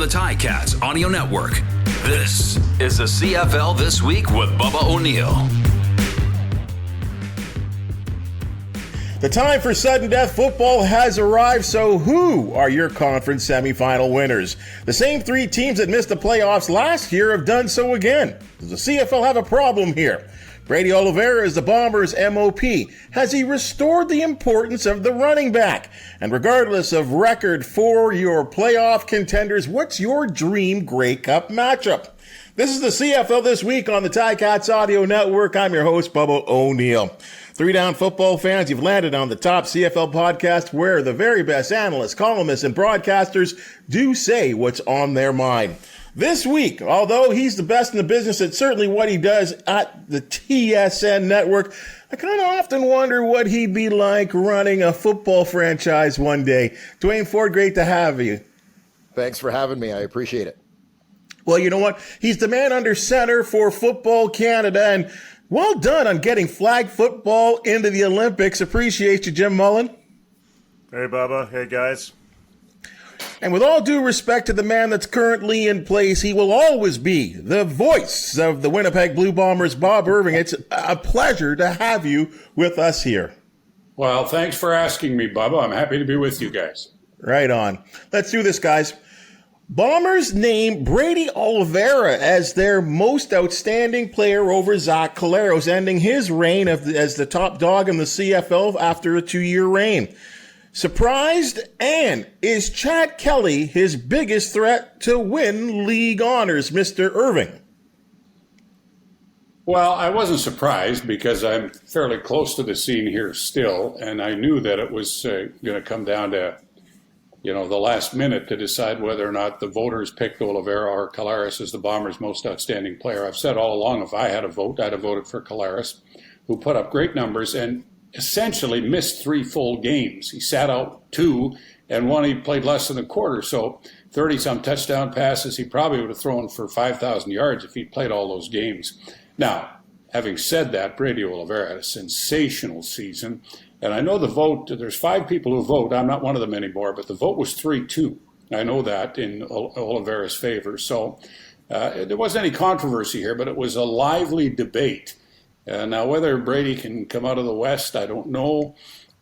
the Ticats Audio Network. This is the CFL This Week with Bubba O'Neil. The time for sudden death football has arrived, so who are your conference semifinal winners? The same three teams that missed the playoffs last year have done so again. Does the CFL have a problem here? Brady Oliveira is the Bombers' MOP. Has he restored the importance of the running back? And regardless of record for your playoff contenders, what's your dream Grey Cup matchup? This is the CFL This Week on the Ticats Audio Network. I'm your host, Bubba O'Neil. Three down football fans, you've landed on the top CFL podcast where the very best analysts, columnists, and broadcasters do say what's on their mind. This week, although he's the best in the business at certainly what he does at the TSN network, I kind of often wonder what he'd be like running a football franchise one day. Duane Ford, great to have you. Thanks for having me. I appreciate it. Well, you know what? He's the man under center for Football Canada, and well done on getting flag football into the Olympics. Appreciate you, Jim Mullin. Hey, Bubba. Hey, guys. And with all due respect to the man that's currently in place, he will always be the voice of the Winnipeg Blue Bombers, Bob Irving. It's a pleasure to have you with us here. Well, thanks for asking me, Bubba. I'm happy to be with you guys. Right on. Let's do this, guys. Bombers name Brady Oliveira as their most outstanding player over Zach Collaros, ending his reign as the top dog in the CFL after a 2-year reign. Surprised? And is Chad Kelly his biggest threat to win league honors, Mr. Irving? Well, I wasn't surprised because I'm fairly close to the scene here still, and I knew that it was going to come down to the last minute to decide whether or not the voters picked Oliveira or Collaros as the Bombers' most outstanding player. I've said all along, if I had a vote, I'd have voted for Collaros, who put up great numbers and essentially missed 3 full games. He sat out 2, and one he played less than a quarter. So 30-some touchdown passes, he probably would have thrown for 5,000 yards if he'd played all those games. Now, having said that, Brady Oliveira had a sensational season. And I know the vote, there's 5 people who vote. I'm not one of them anymore, but the vote was 3-2. I know that in Oliveira's favor. So there wasn't any controversy here, but it was a lively debate. Now, whether Brady can come out of the West, I don't know.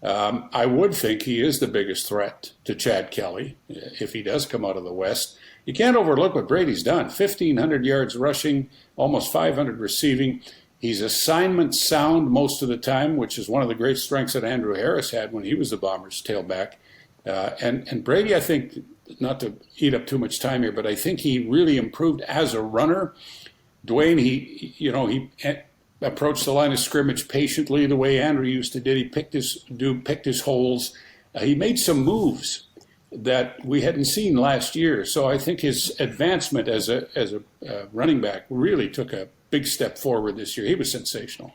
I would think he is the biggest threat to Chad Kelly if he does come out of the West. You can't overlook what Brady's done. 1,500 yards rushing, almost 500 receiving. He's assignment sound most of the time, which is one of the great strengths that Andrew Harris had when he was the Bombers' tailback. And Brady, I think, not to eat up too much time here, but I think he really improved as a runner. Duane, he approached the line of scrimmage patiently the way Andrew used to do. He picked his holes. He made some moves that we hadn't seen last year. So I think his advancement as a running back really took a big step forward this year. He was sensational.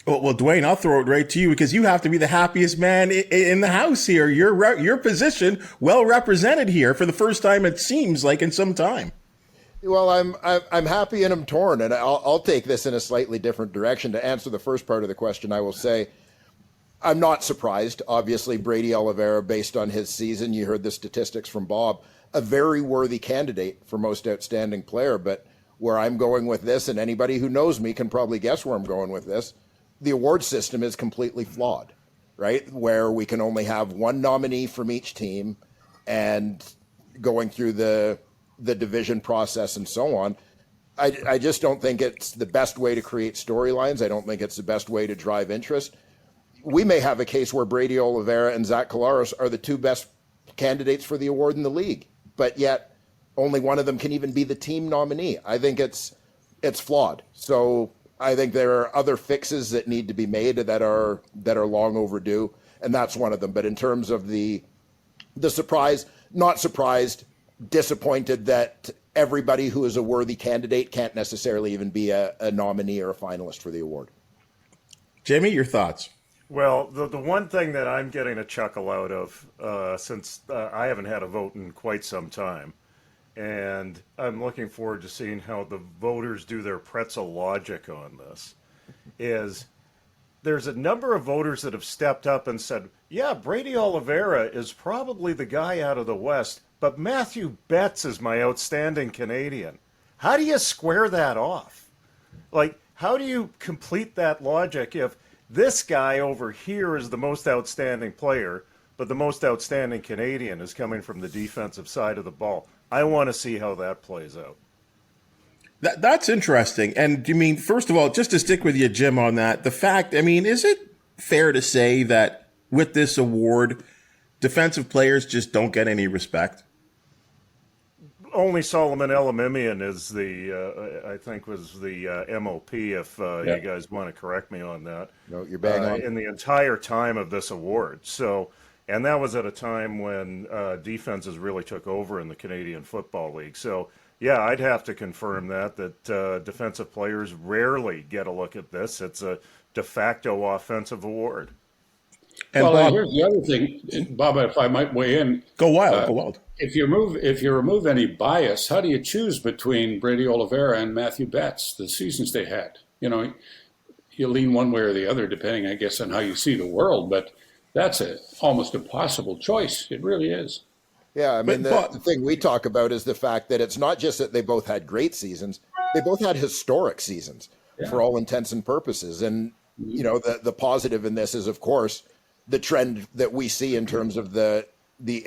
Well, Duane, I'll throw it right to you because you have to be the happiest man in the house here. Your position well represented here for the first time, it seems like, in some time. Well, I'm happy and I'm torn, and I'll take this in a slightly different direction. To answer the first part of the question, I will say I'm not surprised. Obviously, Brady Oliveira, based on his season, you heard the statistics from Bob, a very worthy candidate for most outstanding player. But where I'm going with this, and anybody who knows me can probably guess where I'm going with this, the award system is completely flawed, right? Where we can only have one nominee from each team, and going through the division process and so on. I just don't think it's the best way to create storylines. I don't think it's the best way to drive interest. We may have a case where Brady Oliveira and Zach Collaros are the 2 best candidates for the award in the league, but yet only one of them can even be the team nominee. I think it's flawed. So I think there are other fixes that need to be made that are long overdue, and that's one of them. But in terms of the surprise, not surprised, disappointed that everybody who is a worthy candidate can't necessarily even be a nominee or a finalist for the award. Jimmy, your thoughts? Well, the one thing that I'm getting a chuckle out of, since I haven't had a vote in quite some time, and I'm looking forward to seeing how the voters do their pretzel logic on this, is there's a number of voters that have stepped up and said, yeah, Brady Oliveira is probably the guy out of the West, but Matthew Betts is my outstanding Canadian. How do you square that off? Like, how do you complete that logic if this guy over here is the most outstanding player, but the most outstanding Canadian is coming from the defensive side of the ball? I want to see how that plays out. That's interesting. And you mean, first of all, just to stick with you, Jim, on that, the fact, I mean, is it fair to say that with this award, defensive players just don't get any respect? Only Solomon Elimimian is I think was the MOP, if you guys want to correct me on that. No, you're bang on. In the entire time of this award. So, and that was at a time when defenses really took over in the Canadian Football League. So, yeah, I'd have to confirm that defensive players rarely get a look at this. It's a de facto offensive award. And well, Bob, here's the other thing, Bob, if I might weigh in. Go wild, go wild. If you remove any bias, how do you choose between Brady Oliveira and Matthew Betts, the seasons they had? You know, you lean one way or the other, depending, I guess, on how you see the world. But that's almost impossible choice. It really is. Yeah, I mean, the thing we talk about is the fact that it's not just that they both had great seasons; they both had historic seasons for all intents and purposes. And you know, the positive in this is, of course, the trend that we see in terms of the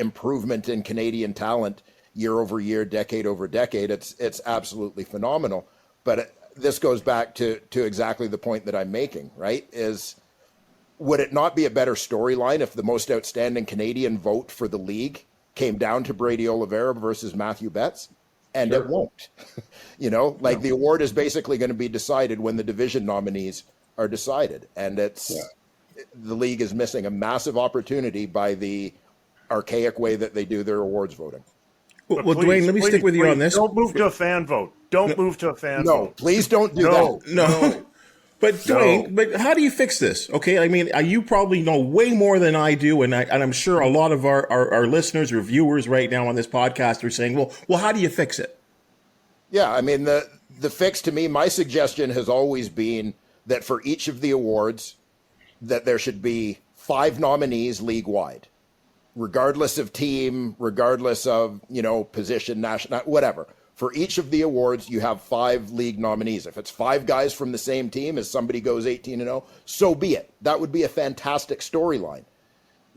improvement in Canadian talent year over year, decade over decade. It's absolutely phenomenal. But this goes back to exactly the point that I'm making, right? Is would it not be a better storyline if the most outstanding Canadian vote for the league came down to Brady Oliveira versus Matthew Betts? And it won't. You know, like the award is basically going to be decided when the division nominees are decided. And the league is missing a massive opportunity by the archaic way that they do their awards voting. Well, Duane, let me stick with you on this. Don't move to a fan vote. Don't move to a fan vote. No, please don't do that. No. But Duane, but how do you fix this? Okay, I mean, you probably know way more than I do, and I'm sure a lot of our listeners or viewers right now on this podcast are saying, well, how do you fix it? Yeah, I mean, the fix to me, my suggestion has always been that for each of the awards, that there should be 5 nominees league-wide, regardless of team, regardless of, you know, position, national, whatever. For each of the awards, you have 5 league nominees. If it's 5 guys from the same team, as somebody goes 18-0, so be it. That would be a fantastic storyline.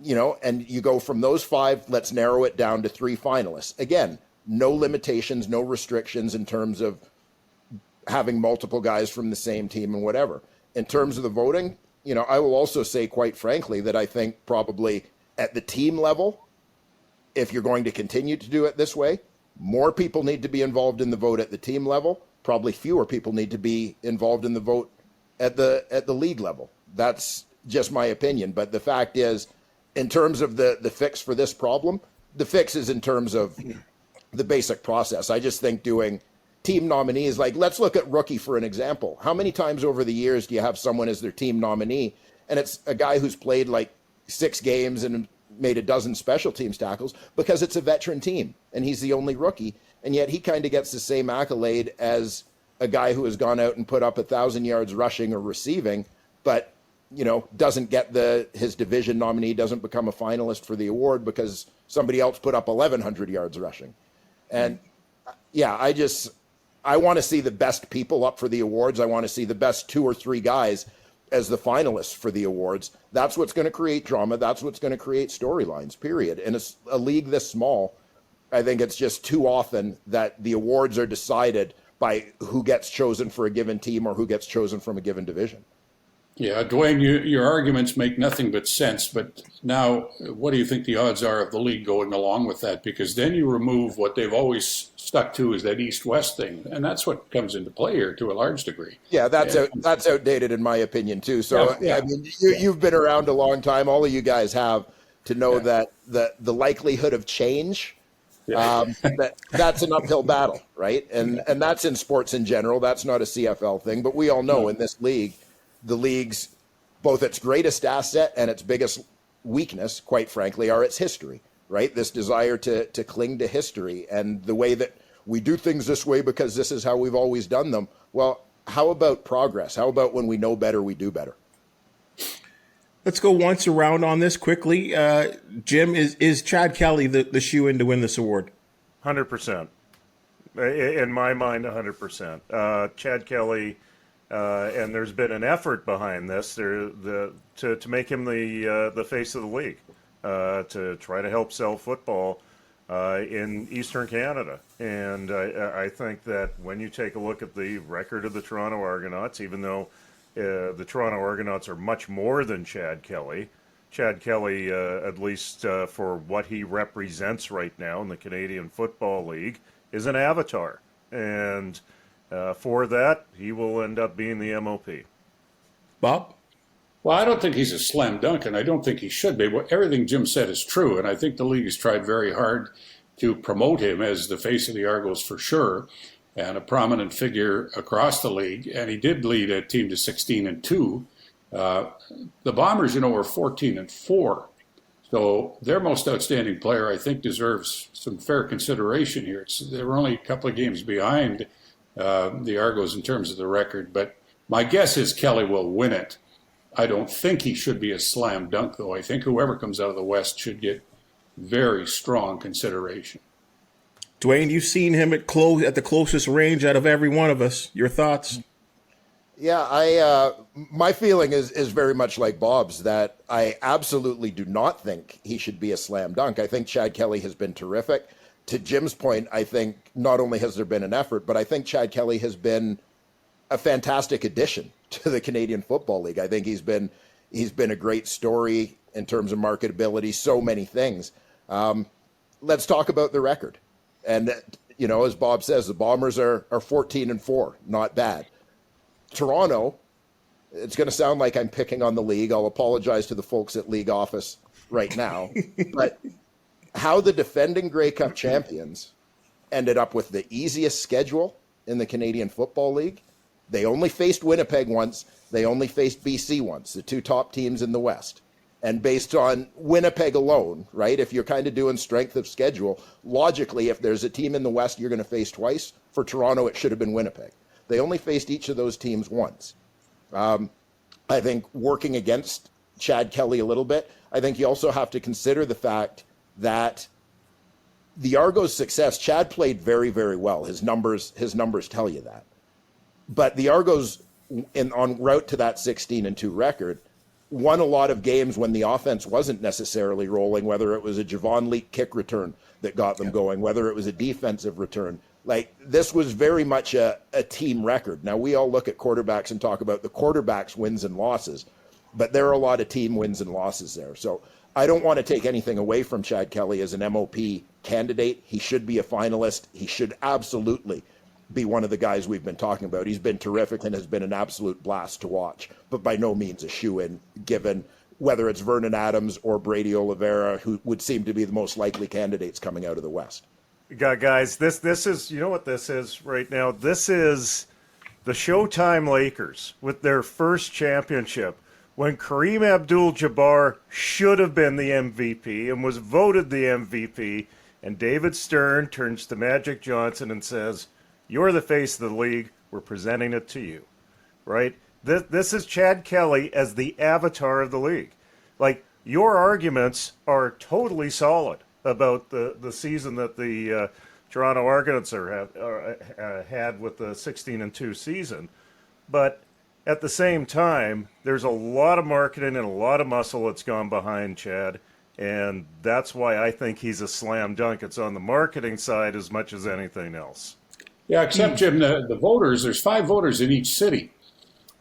You know, and you go from those 5, let's narrow it down to 3 finalists. Again, no limitations, no restrictions in terms of having multiple guys from the same team and whatever. In terms of the voting, you know, I will also say, quite frankly, that I think probably at the team level, if you're going to continue to do it this way, more people need to be involved in the vote at the team level. Probably fewer people need to be involved in the vote at the league level. That's just my opinion. But the fact is, in terms of the fix for this problem, the fix is in terms of the basic process. I just think doing team nominees, like let's look at rookie for an example. How many times over the years do you have someone as their team nominee and it's a guy who's played like 6 games and made a dozen special teams tackles because it's a veteran team and he's the only rookie, and yet he kind of gets the same accolade as a guy who has gone out and put up 1,000 yards rushing or receiving, but you know, doesn't get his division nominee, doesn't become a finalist for the award because somebody else put up 1,100 yards rushing. And yeah, I want to see the best people up for the awards. I want to see the best 2 or 3 guys as the finalists for the awards. That's what's going to create drama. That's what's going to create storylines, period. In a league this small, I think it's just too often that the awards are decided by who gets chosen for a given team or who gets chosen from a given division. Yeah, Duane, your arguments make nothing but sense. But now, what do you think the odds are of the league going along with that? Because then you remove what they've always stuck to is that East-West thing, and that's what comes into play here to a large degree. Yeah, that's outdated in my opinion too. So I mean, you've been around a long time. All of you guys have to know that the likelihood of change. That's an uphill battle, right? And that's in sports in general. That's not a CFL thing, but we all know in this league, the league's both its greatest asset and its biggest weakness, quite frankly, are its history, right? This desire to cling to history and the way that we do things this way because this is how we've always done them. Well, how about progress? How about when we know better, we do better? Let's go once around on this quickly. Jim, is Chad Kelly the shoe-in to win this award? 100%. In my mind, 100%. Chad Kelly, and there's been an effort behind this to make him the face of the league, to try to help sell football in Eastern Canada. And I think that when you take a look at the record of the Toronto Argonauts, even though the Toronto Argonauts are much more than Chad Kelly, at least for what he represents right now in the Canadian Football League, is an avatar. And for that, he will end up being the MOP. Bob? Well, I don't think he's a slam dunk, and I don't think he should be. Everything Jim said is true, and I think the league has tried very hard to promote him as the face of the Argos for sure, and a prominent figure across the league. And he did lead a team to 16-2. The Bombers, were 14-4. So their most outstanding player, I think, deserves some fair consideration here. They were only a couple of games behind the Argos in terms of the record, but my guess is Kelly will win it. I don't think he should be a slam dunk, though. I think whoever comes out of the West should get very strong consideration. Duane, you've seen him at the closest range out of every one of us. Your thoughts? Yeah, my feeling is very much like Bob's, that I absolutely do not think he should be a slam dunk. I think Chad Kelly has been terrific. To Jim's point, I think not only has there been an effort, but I think Chad Kelly has been a fantastic addition to the Canadian Football League. I think he's been a great story in terms of marketability, so many things. Let's talk about the record. And, as Bob says, the Bombers are 14-4, not bad. Toronto, it's going to sound like I'm picking on the league. I'll apologize to the folks at league office right now. But how the defending Grey Cup champions ended up with the easiest schedule in the Canadian Football League. They only faced Winnipeg once. They only faced BC once, the two top teams in the West. And based on Winnipeg alone, right, if you're kind of doing strength of schedule, logically, if there's a team in the West you're going to face twice, for Toronto, it should have been Winnipeg. They only faced each of those teams once. I think working against Chad Kelly a little bit, I think you also have to consider the fact that the Argos' success, Chad played very, very well. His numbers tell you that. But the Argos, en route to that 16-2 record, won a lot of games when the offense wasn't necessarily rolling, whether it was a Javon Leake kick return that got them going, whether it was a defensive return. Like, this was very much a team record. Now, we all look at quarterbacks and talk about the quarterback's wins and losses, but there are a lot of team wins and losses there. So I don't want to take anything away from Chad Kelly as an MOP candidate. He should be a finalist. He should absolutely be one of the guys we've been talking about. He's been terrific and has been an absolute blast to watch, but by no means a shoe-in, given whether it's Vernon Adams or Brady Oliveira, who would seem to be the most likely candidates coming out of the West. Guys, this is, you know what this is right now? This is the Showtime Lakers with their first championship, when Kareem Abdul-Jabbar should have been the MVP and was voted the MVP, and David Stern turns to Magic Johnson and says, "You're the face of the league. We're presenting it to you," right? This is Chad Kelly as the avatar of the league. Like, your arguments are totally solid about the season that the Toronto Argonauts had with the 16-2 season. But at the same time, there's a lot of marketing and a lot of muscle that's gone behind Chad, and that's why I think he's a slam dunk. It's on the marketing side as much as anything else. Yeah, except, Jim, the voters, there's 5 voters in each city.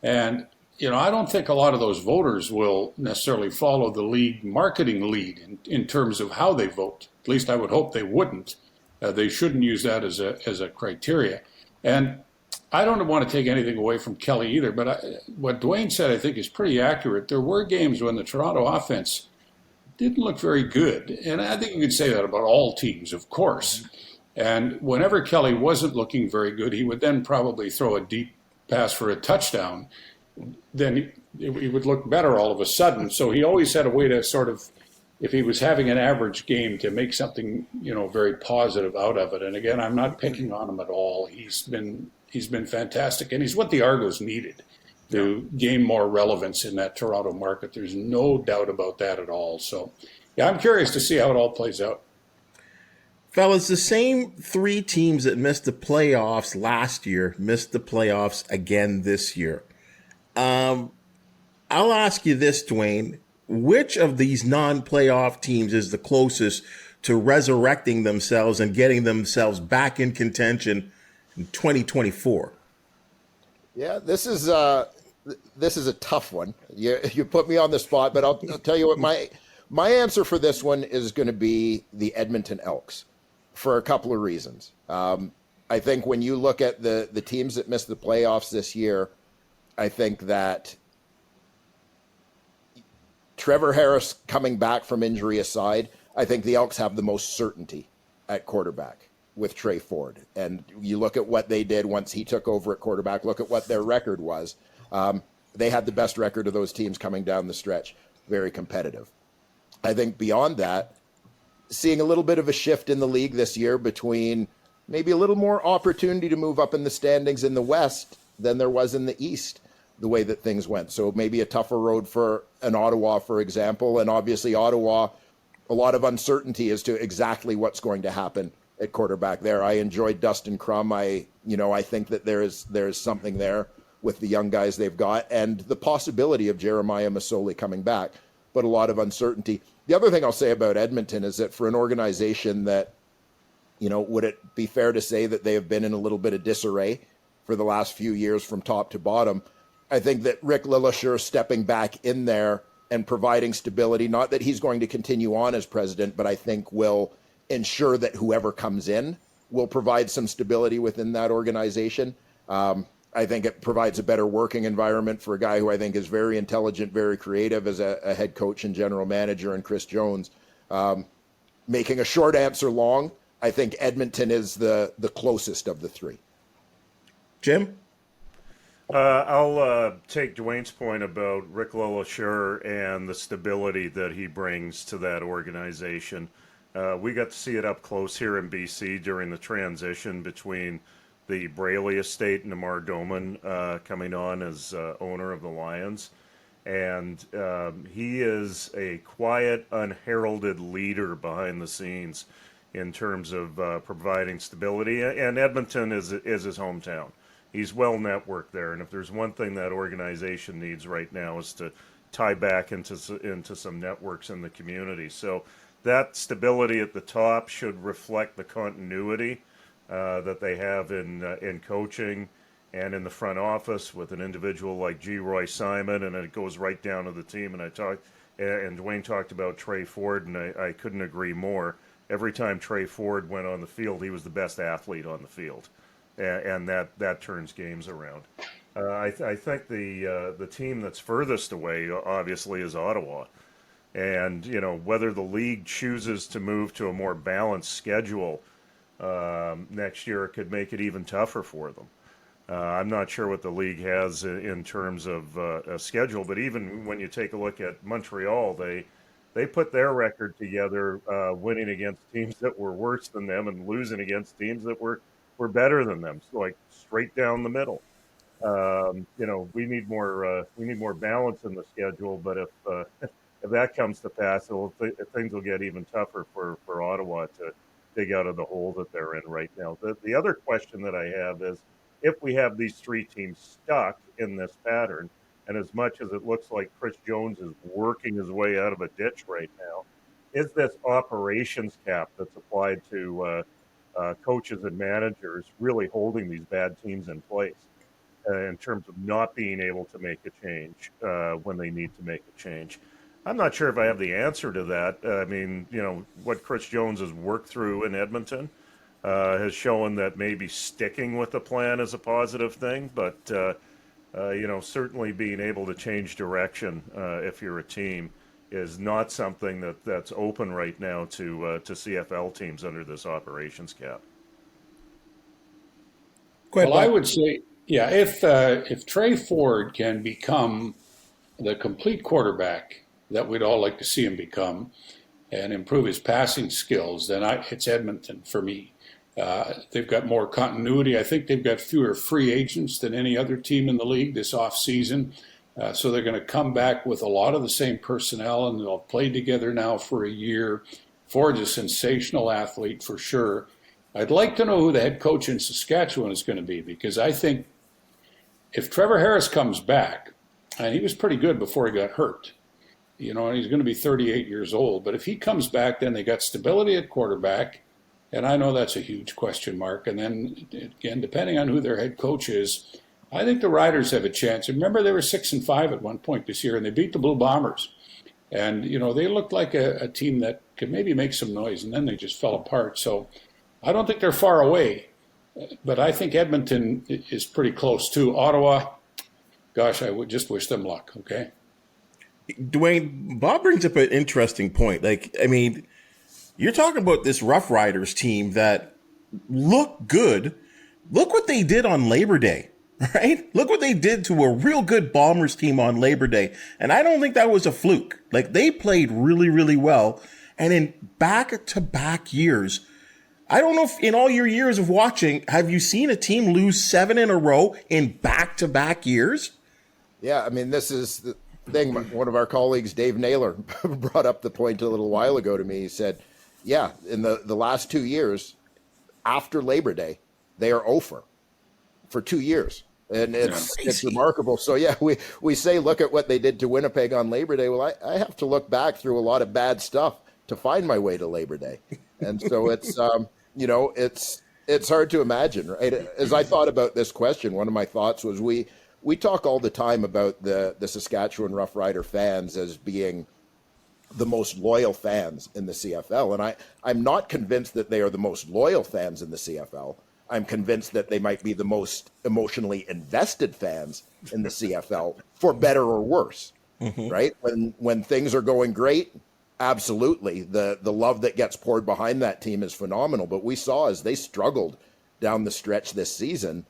And, I don't think a lot of those voters will necessarily follow the league marketing lead in terms of how they vote. At least I would hope they wouldn't. They shouldn't use that as a criteria. And I don't want to take anything away from Kelly either, but what Duane said I think is pretty accurate. There were games when the Toronto offense didn't look very good. And I think you could say that about all teams, of course. And whenever Kelly wasn't looking very good, he would then probably throw a deep pass for a touchdown. Then he would look better all of a sudden. So he always had a way to sort of, if he was having an average game, to make something, very positive out of it. And again, I'm not picking on him at all. He's been fantastic, and he's what the Argos needed. to gain more relevance in that Toronto market. There's no doubt about that at all. So, yeah, I'm curious to see how it all plays out. Fellas, the same three teams that missed the playoffs last year missed the playoffs again this year. I'll ask you this, Duane. Which of these non-playoff teams is the closest to resurrecting themselves and getting themselves back in contention in 2024? Yeah, this is a tough one. You put me on the spot, but I'll tell you what my answer for this one is going to be the Edmonton Elks for a couple of reasons. I think when you look at the teams that missed the playoffs this year, I think that Trevor Harris coming back from injury aside, I think the Elks have the most certainty at quarterback with Trey Ford. And you look at what they did once he took over at quarterback, look at what their record was. They had the best record of those teams coming down the stretch, very competitive. I think beyond that, seeing a little bit of a shift in the league this year between maybe a little more opportunity to move up in the standings in the West than there was in the East, the way that things went. So maybe a tougher road for an Ottawa, for example, and obviously Ottawa, a lot of uncertainty as to exactly what's going to happen at quarterback there. I enjoyed Dustin Crum. I think that there is something there with the young guys they've got and the possibility of Jeremiah Masoli coming back, but a lot of uncertainty. The other thing I'll say about Edmonton is that for an organization that, would it be fair to say that they have been in a little bit of disarray for the last few years from top to bottom? I think that Rick Lillesheur stepping back in there and providing stability, not that he's going to continue on as president, but I think will ensure that whoever comes in will provide some stability within that organization. I think it provides a better working environment for a guy who I think is very intelligent, very creative as a head coach and general manager, and Chris Jones. Making a short answer long, I think Edmonton is the closest of the three. Jim? I'll take Duane's point about Rick Lillesheur and the stability that he brings to that organization. We got to see it up close here in BC during the transition between the Braley estate and Amar Doman coming on as owner of the Lions. And he is a quiet, unheralded leader behind the scenes in terms of providing stability. And Edmonton is his hometown. He's well networked there, and if there's one thing that organization needs right now is to tie back into some networks in the community. So that stability at the top should reflect the continuity that they have in coaching and in the front office with an individual like G. Roy Simon, and it goes right down to the team. And Duane talked about Trey Ford, and I couldn't agree more. Every time Trey Ford went on the field, he was the best athlete on the field. And that turns games around. I think the team that's furthest away, obviously, is Ottawa. And, whether the league chooses to move to a more balanced schedule next year, it could make it even tougher for them. I'm not sure what the league has in terms of a schedule, but even when you take a look at Montreal, they put their record together winning against teams that were worse than them and losing against teams that were better than them, so like straight down the middle. We need more balance in the schedule, but if that comes to pass, things will get even tougher for Ottawa to dig out of the hole that they're in right now. The other question that I have is, if we have these three teams stuck in this pattern, and as much as it looks like Chris Jones is working his way out of a ditch right now, is this operations cap that's applied to coaches and managers really holding these bad teams in place in terms of not being able to make a change when they need to make a change? I'm not sure if I have the answer to that. I mean, what Chris Jones has worked through in Edmonton has shown that maybe sticking with the plan is a positive thing, but certainly being able to change direction if you're a team is not something that's open right now to CFL teams under this operations cap. Well, I would say, yeah, if Trey Ford can become the complete quarterback that we'd all like to see him become and improve his passing skills, then it's Edmonton for me. They've got more continuity. I think they've got fewer free agents than any other team in the league this offseason. So they're going to come back with a lot of the same personnel, and they'll play together now for a year. Ford's a sensational athlete for sure. I'd like to know who the head coach in Saskatchewan is going to be, because I think if Trevor Harris comes back, and he was pretty good before he got hurt, and he's going to be 38 years old, but if he comes back, then they got stability at quarterback, and I know that's a huge question mark. And then, again, depending on who their head coach is, I think the Riders have a chance. Remember, they were 6-5 at one point this year, and they beat the Blue Bombers. And, they looked like a team that could maybe make some noise, and then they just fell apart. So I don't think they're far away, but I think Edmonton is pretty close too. Ottawa, gosh, I would just wish them luck, okay? Duane, Bob brings up an interesting point. You're talking about this Rough Riders team that looked good. Look what they did on Labor Day, right? Look what they did to a real good Bombers team on Labor Day. And I don't think that was a fluke. They played really, really well. And in back-to-back years, I don't know if in all your years of watching, have you seen a team lose 7 in a row in back-to-back years? Yeah, this is the thing. One of our colleagues, Dave Naylor, brought up the point a little while ago to me. He said, yeah, in the last 2 years, after Labor Day, they are 0 for 2 years. And it's remarkable. So, yeah, we say, look at what they did to Winnipeg on Labor Day. Well, I have to look back through a lot of bad stuff to find my way to Labor Day. And so it's, it's hard to imagine, right? As I thought about this question, one of my thoughts was we talk all the time about the Saskatchewan Rough Rider fans as being the most loyal fans in the CFL. And I'm not convinced that they are the most loyal fans in the CFL. I'm convinced that they might be the most emotionally invested fans in the CFL, for better or worse, right? When things are going great, absolutely. The love that gets poured behind that team is phenomenal. But we saw as they struggled down the stretch this season,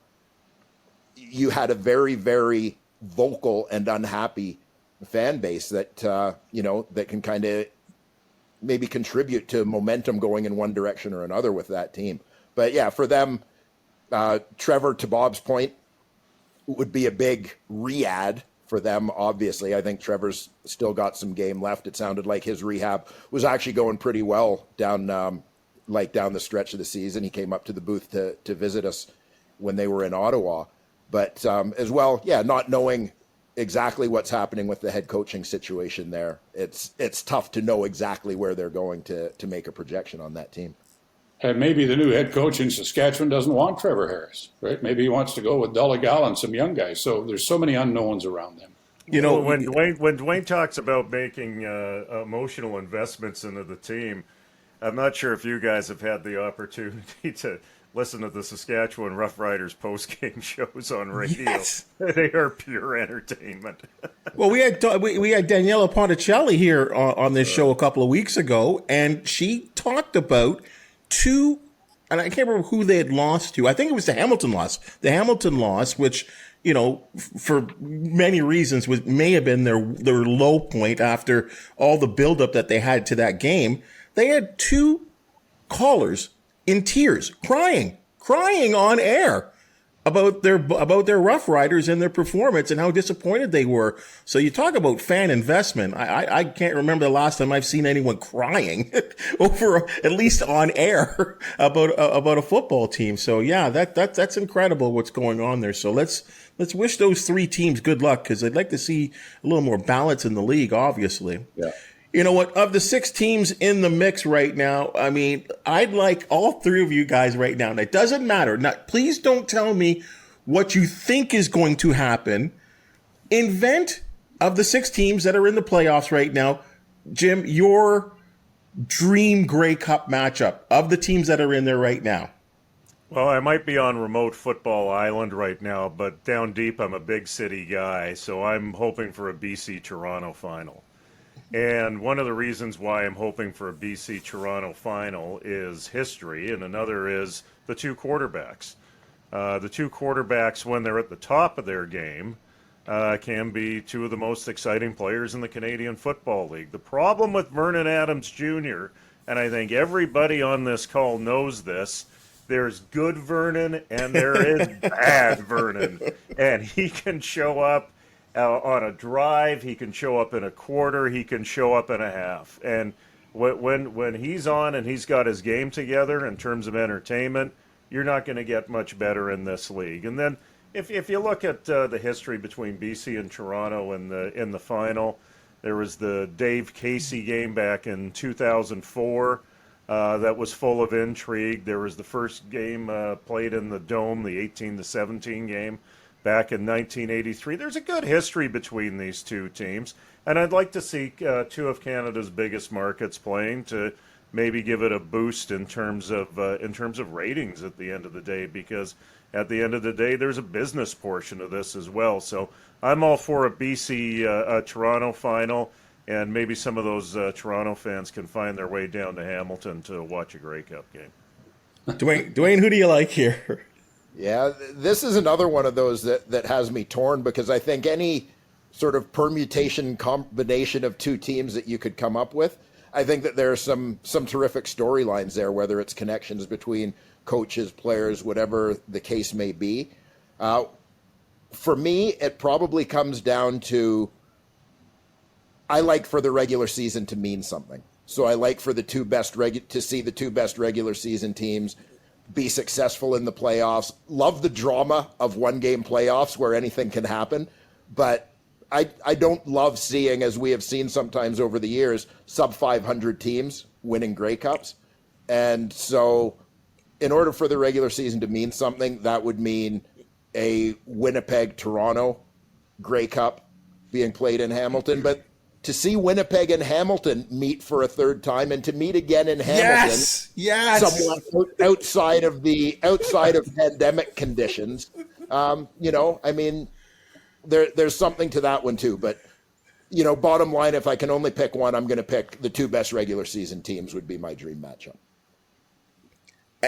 you had a very, very vocal and unhappy fan base that, that can kind of maybe contribute to momentum going in one direction or another with that team. But yeah, for them, Trevor, to Bob's point, would be a big re-add for them, obviously. I think Trevor's still got some game left. It sounded like his rehab was actually going pretty well down the stretch of the season. He came up to the booth to visit us when they were in Ottawa. But as well, yeah, not knowing exactly what's happening with the head coaching situation there, it's tough to know exactly where they're going to make a projection on that team. And maybe the new head coach in Saskatchewan doesn't want Trevor Harris, right? Maybe he wants to go with Donegal and some young guys. So there's so many unknowns around them. When Duane talks about making emotional investments into the team, I'm not sure if you guys have had the opportunity to listen to the Saskatchewan Rough Riders post-game shows on radio. Yes. They are pure entertainment. Well, we had Daniela Ponticelli here on this show a couple of weeks ago, and she talked about two, and I can't remember who they had lost to. I think it was the Hamilton loss. The Hamilton loss, which, for many reasons may have been their low point after all the buildup that they had to that game. They had two callers in tears, crying on air about their Rough Riders and their performance and how disappointed they were. So you talk about fan investment. I can't remember the last time I've seen anyone crying over, at least on air, about a football team. So yeah, that's incredible what's going on there. So let's wish those three teams good luck, because I'd like to see a little more balance in the league, obviously. Yeah. You know what? Of the 6 teams in the mix right now, I'd like all 3 of you guys right now. And it doesn't matter. Now, please don't tell me what you think is going to happen. Invent, of the 6 teams that are in the playoffs right now, Jim, your dream Grey Cup matchup of the teams that are in there right now. Well, I might be on remote football island right now, but down deep I'm a big city guy, so I'm hoping for a BC-Toronto final. And one of the reasons why I'm hoping for a BC-Toronto final is history, and another is the 2 quarterbacks. The 2 quarterbacks, when they're at the top of their game, can be 2 of the most exciting players in the Canadian Football League. The problem with Vernon Adams Jr., and I think everybody on this call knows this, There's good Vernon and there is bad Vernon. And he can show up on a drive, he can show up in a quarter, he can show up in a half. And when he's on and he's got his game together in terms of entertainment, you're not going to get much better in this league. And then if you look at the history between BC and Toronto in the final, there was the Dave Casey game back in 2004 that was full of intrigue. There was the first game played in the Dome, the 18-17 game back in 1983. There's a good history between these two teams, and I'd like to see two of Canada's biggest markets playing to maybe give it a boost in terms of ratings at the end of the day, because at the end of the day, there's a business portion of this as well. So I'm all for a BC Toronto final, and maybe some of those Toronto fans can find their way down to Hamilton to watch a Grey Cup game. Duane, who do you like here? Yeah, this is another one of those that has me torn, because I think any sort of permutation combination of two teams that you could come up with, I think that there are some terrific storylines there, whether it's connections between coaches, players, whatever the case may be. For me, it probably comes down to, I like for the regular season to mean something. So I like for the two best to see the two best regular season teams be successful in the playoffs. Love the drama of one-game playoffs where anything can happen, but I don't love seeing, as we have seen sometimes over the years, sub-500 teams winning Grey Cups. And so in order for the regular season to mean something, that would mean a Winnipeg-Toronto Grey Cup being played in Hamilton. But to see Winnipeg and Hamilton meet for a third time, and to meet again in Hamilton, somewhat outside of pandemic conditions, I mean, there's something to that one too. But bottom line, if I can only pick one, I'm going to pick the two best regular season teams would be my dream matchup.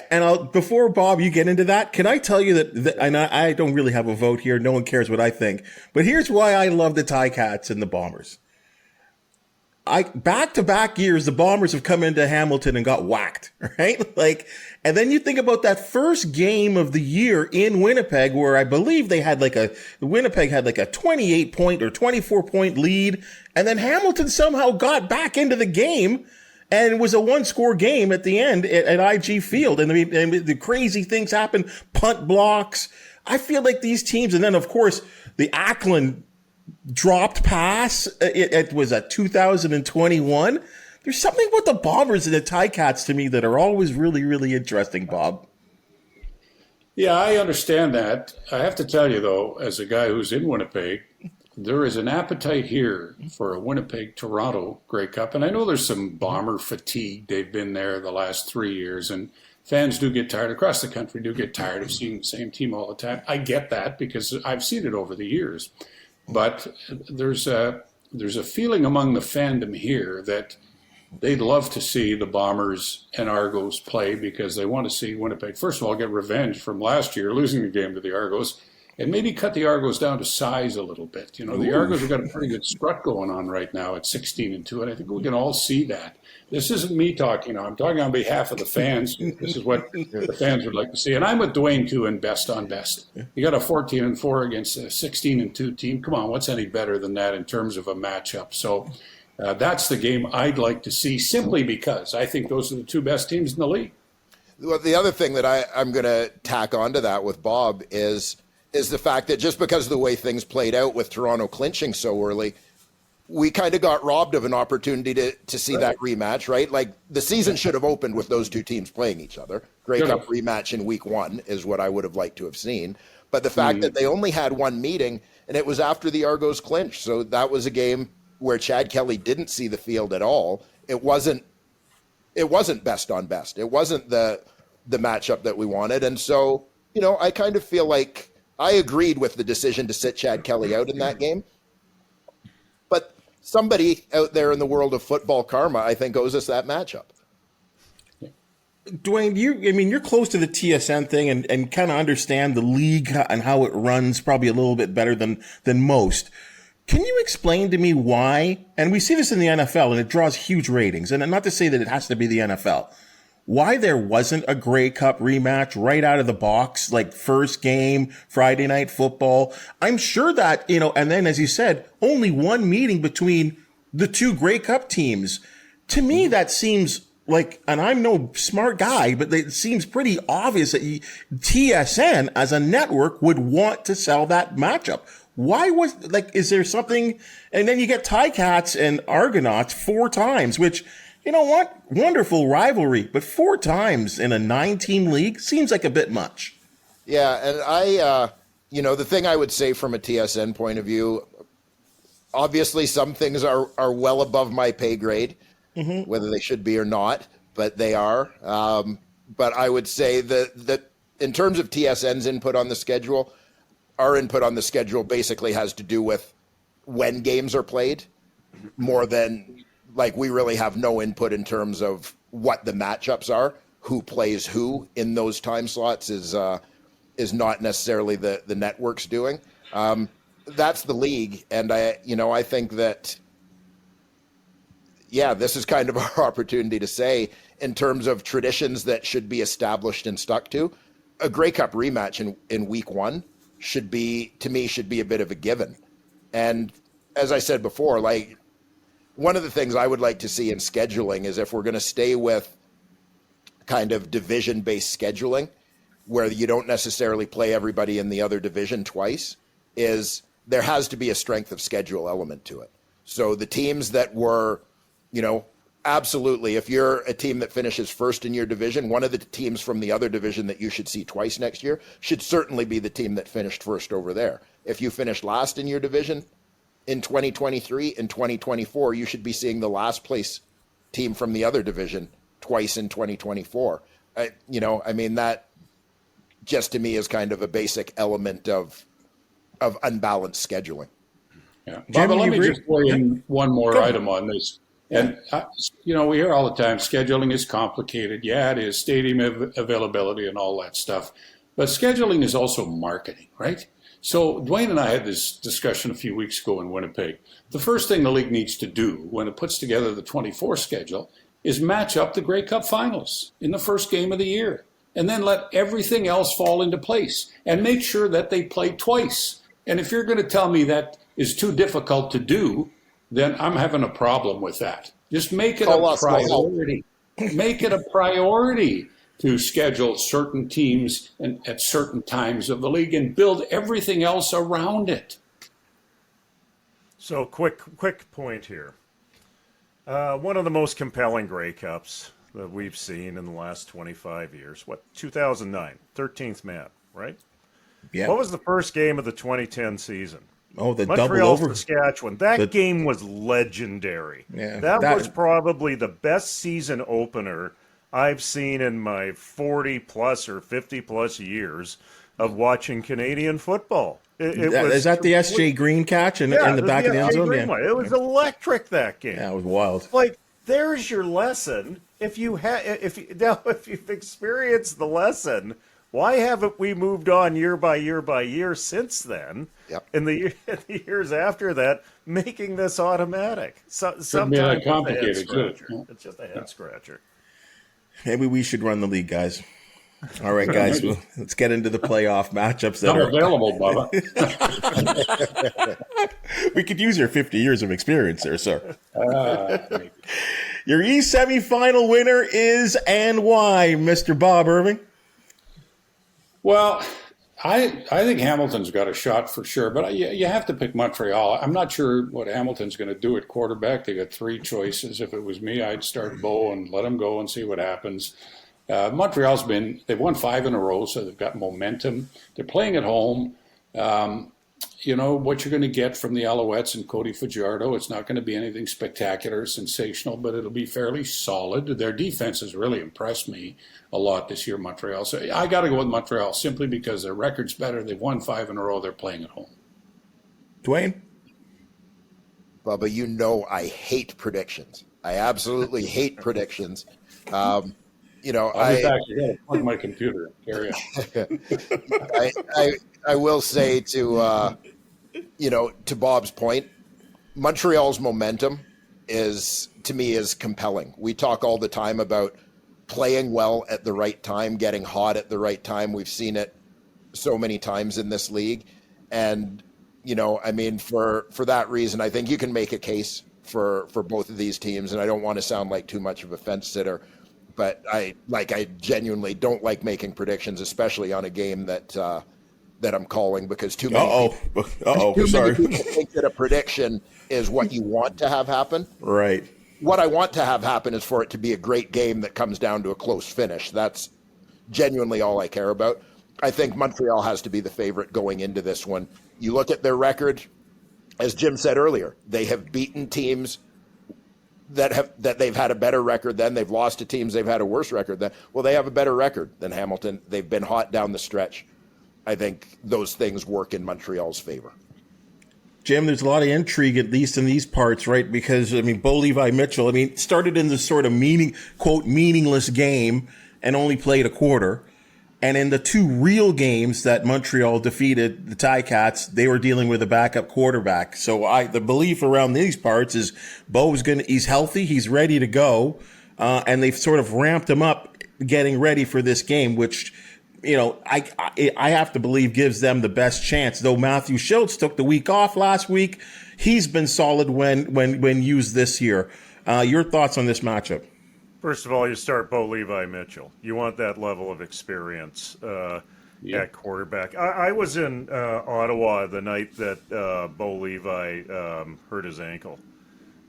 And before, Bob, you get into that, can I tell you that and I don't really have a vote here. No one cares what I think. But here's why I love the Ticats and the Bombers. Back-to-back years, the Bombers have come into Hamilton and got whacked, right? And then you think about that first game of the year in Winnipeg, where I believe Winnipeg had like a 28-point or 24-point lead, and then Hamilton somehow got back into the game, and it was a one-score game at the end at IG Field, and the crazy things happened, punt blocks. I feel like these teams, and then of course the Ackland dropped pass. It was a 2021. There's something about the Bombers and the Ticats to me that are always really, really interesting, Bob. Yeah, I understand that. I have to tell you, though, as a guy who's in Winnipeg, there is an appetite here for a Winnipeg-Toronto Grey Cup. And I know there's some Bomber fatigue. They've been there the last 3 years. And fans do get tired, across the country, do get tired of seeing the same team all the time. I get that because I've seen it over the years. But there's a feeling among the fandom here that they'd love to see the Bombers and Argos play because they want to see Winnipeg, first of all, get revenge from last year, losing the game to the Argos, and maybe cut the Argos down to size a little bit. The Argos have got a pretty good strut going on right now at 16-2, and I think we can all see that. This isn't me talking. I'm talking on behalf of the fans. This is what the fans would like to see. And I'm with Duane, too, in best on best. You got a 14-4 against a 16-2 team. Come on, what's any better than that in terms of a matchup? So that's the game I'd like to see, simply because I think those are the two best teams in the league. Well, the other thing that I'm going to tack onto that with Bob is the fact that just because of the way things played out with Toronto clinching so early, we kind of got robbed of an opportunity to see that rematch, right? Like, the season should have opened with those two teams playing each other. Grey Cup rematch in week 1 is what I would have liked to have seen. But the fact that they only had one meeting, and it was after the Argos clinched. So that was a game where Chad Kelly didn't see the field at all. It wasn't best on best. It wasn't the matchup that we wanted. And so, I kind of feel like I agreed with the decision to sit Chad Kelly out in that game. But somebody out there in the world of football karma, I think, owes us that matchup. Duane, you're close to the TSN thing and kind of understand the league and how it runs probably a little bit better than most. Can you explain to me why, and we see this in the NFL and it draws huge ratings, and not to say that it has to be the NFL, why there wasn't a Grey Cup rematch right out of the box, like first game, Friday Night Football. I'm sure that, and then as you said, only one meeting between the two Grey Cup teams. To me, that seems like, and I'm no smart guy, but it seems pretty obvious that TSN as a network would want to sell that matchup. Why is there something? And then you get Ticats and Argonauts 4 times, which, you know what? Wonderful rivalry, but 4 times in a 9-team league seems like a bit much. Yeah, and the thing I would say from a TSN point of view, obviously some things are well above my pay grade, whether they should be or not, but they are. But I would say that in terms of TSN's input on the schedule, our input on the schedule basically has to do with when games are played more than, like, we really have no input in terms of what the matchups are. Who plays who in those time slots is not necessarily the network's doing. That's the league, and I think that, this is kind of our opportunity to say, in terms of traditions that should be established and stuck to, a Grey Cup rematch in week 1 should be a bit of a given. And as I said before, like, one of the things I would like to see in scheduling is, if we're going to stay with kind of division-based scheduling, where you don't necessarily play everybody in the other division twice, is there has to be a strength of schedule element to it. So the teams that were, absolutely, if you're a team that finishes first in your division, one of the teams from the other division that you should see twice next year should certainly be the team that finished first over there. If you finished last in your division in 2023, in 2024, you should be seeing the last place team from the other division twice in 2024. That just to me is kind of a basic element of unbalanced scheduling. Yeah. Bubba, let me just weigh in one more item on this. And, we hear all the time, scheduling is complicated. Yeah, it is. Stadium availability and all that stuff. But scheduling is also marketing, right? So Duane and I had this discussion a few weeks ago in Winnipeg. The first thing the league needs to do when it puts together the 24 schedule is match up the Grey Cup finals in the first game of the year, and then let everything else fall into place and make sure that they play twice. And if you're going to tell me that is too difficult to do, then I'm having a problem with that. Just make it a priority. Make it a priority to schedule certain teams and at certain times of the league and build everything else around it. So quick point here. One of the most compelling Grey Cups that we've seen in the last 25 years. 2009, 13th man, right? Yeah. What was the first game of the 2010 season? Oh, the Montreal, double over. Saskatchewan. That game was legendary. Yeah, that was probably the best season opener I've seen in my 40-plus or 50-plus years of watching Canadian football. Is that the S.J. Green catch in the back of the end zone? Yeah. It was electric, that game. Yeah, it was wild. Like, there's your lesson. If you've experienced the lesson, why haven't we moved on year by year by year since then? Yep. In the years after that, making this automatic. Sometimes complicated. It's just a head scratcher. Maybe we should run the league, guys. All right, guys, let's get into the playoff matchups that are available, Bubba. We could use your 50 years of experience there, sir. Your East semifinal winner is and why, Mr. Bob Irving? Well, I think Hamilton's got a shot for sure, but you have to pick Montreal. I'm not sure what Hamilton's going to do at quarterback. They got 3 choices. If it was me, I'd start Bo and let him go and see what happens. Montreal's they've won 5 in a row, so they've got momentum. They're playing at home. What you're going to get from the Alouettes and Cody Fajardo, it's not going to be anything spectacular, sensational, but it'll be fairly solid. Their defense has really impressed me a lot this year, Montreal. So I got to go with Montreal simply because their record's better. They've won 5 in a row. They're playing at home. Duane? Bubba, I hate predictions. I absolutely hate predictions. I'll be back. I got to plug my computer. Carry on. I will say to Bob's point, Montreal's momentum is compelling. We talk all the time about playing well at the right time, getting hot at the right time. We've seen it so many times in this league. And, I mean, for that reason, I think you can make a case for both of these teams. And I don't want to sound like too much of a fence sitter, but I genuinely don't like making predictions, especially on a game that I'm calling, because too many Sorry. people think that a prediction is what you want to have happen. Right. What I want to have happen is for it to be a great game that comes down to a close finish. That's genuinely all I care about. I think Montreal has to be the favorite going into this one. You look at their record, as Jim said earlier, they have beaten teams that they've had a better record than. They've lost to teams they've had a worse record than. Well, they have a better record than Hamilton. They've been hot down the stretch. I think those things work in Montreal's favor. Jim, there's a lot of intrigue, at least in these parts, right? Because, Bo Levi Mitchell, started in this sort of meaningless game and only played a quarter. And in the two real games that Montreal defeated the Ticats, they were dealing with a backup quarterback. So the belief around these parts is he's healthy, he's ready to go. And they've sort of ramped him up getting ready for this game, which, I have to believe gives them the best chance. Though Matthew Schultz took the week off last week, he's been solid when used this year. Your thoughts on this matchup? First of all, you start Bo Levi Mitchell. You want that level of experience at quarterback. I was in Ottawa the night that Bo Levi hurt his ankle,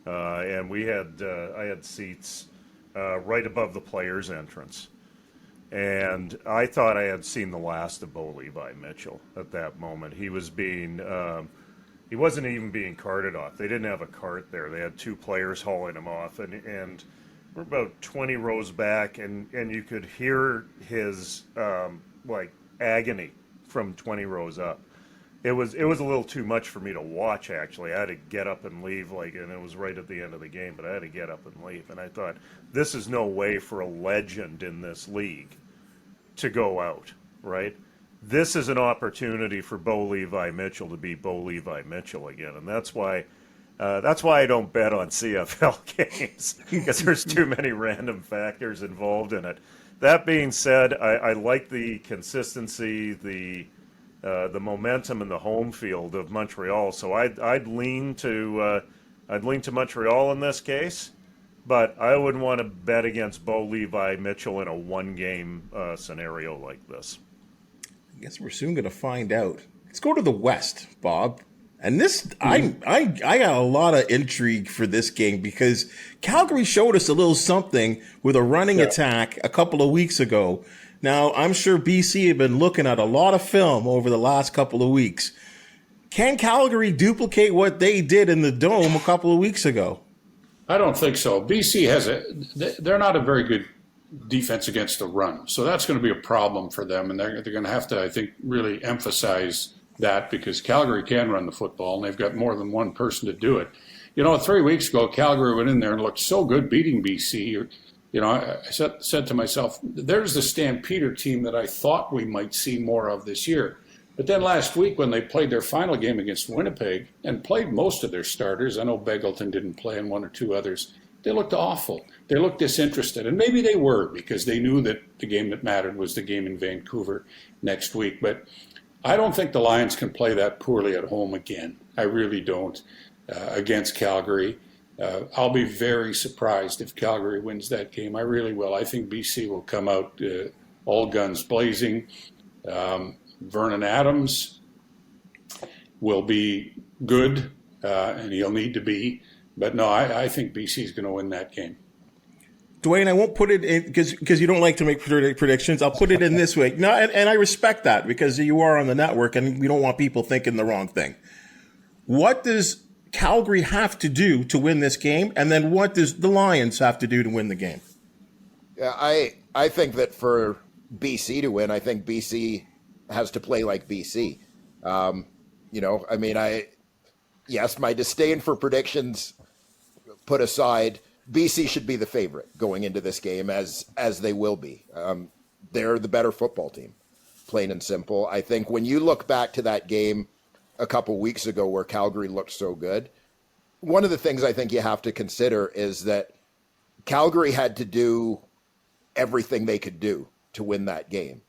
and I had seats right above the players' entrance. And I thought I had seen the last of Bo Levi Mitchell at that moment. He was he wasn't even being carted off. They didn't have a cart there. They had two players hauling him off, and we're about 20 rows back, and you could hear his agony from 20 rows up. It was a little too much for me to watch, actually. I had to get up and leave, and it was right at the end of the game, but I had to get up and leave. And I thought, this is no way for a legend in this league to go out, right? This is an opportunity for Bo Levi Mitchell to be Bo Levi Mitchell again, and that's why I don't bet on CFL games, because there's too many random factors involved in it. That being said, I like the consistency, the momentum and the home field of Montreal. So I'd lean to Montreal in this case, but I wouldn't want to bet against Bo Levi Mitchell in a one-game scenario like this. I guess we're soon going to find out. Let's go to the West, Bob. And this, I got a lot of intrigue for this game, because Calgary showed us a little something with a running attack a couple of weeks ago. Now, I'm sure BC have been looking at a lot of film over the last couple of weeks. Can Calgary duplicate what they did in the Dome a couple of weeks ago? I don't think so. BC they're not a very good defense against the run. So that's going to be a problem for them. And they're going to have to, I think, really emphasize that, because Calgary can run the football, and they've got more than one person to do it. 3 weeks ago, Calgary went in there and looked so good beating BC. I said to myself, there's the Stampeder team that I thought we might see more of this year. But then last week, when they played their final game against Winnipeg and played most of their starters, I know Begelton didn't play and one or two others, they looked awful. They looked disinterested. And maybe they were, because they knew that the game that mattered was the game in Vancouver next week. But I don't think the Lions can play that poorly at home again. I really don't, against Calgary. I'll be very surprised if Calgary wins that game. I really will. I think BC will come out all guns blazing. Vernon Adams will be good, and he'll need to be. But no, I think BC is going to win that game. Duane, I won't put it in because you don't like to make predictions. I'll put it in this way. No, and I respect that, because you are on the network and we don't want people thinking the wrong thing. What does Calgary have to do to win this game? And then what does the Lions have to do to win the game? Yeah, I think that for BC to win, I think BC has to play like BC. Yes, my disdain for predictions put aside, BC should be the favorite going into this game, as they will be. They're the better football team, plain and simple. I think when you look back to that game a couple weeks ago where Calgary looked so good, one of the things I think you have to consider is that Calgary had to do everything they could do to win that game.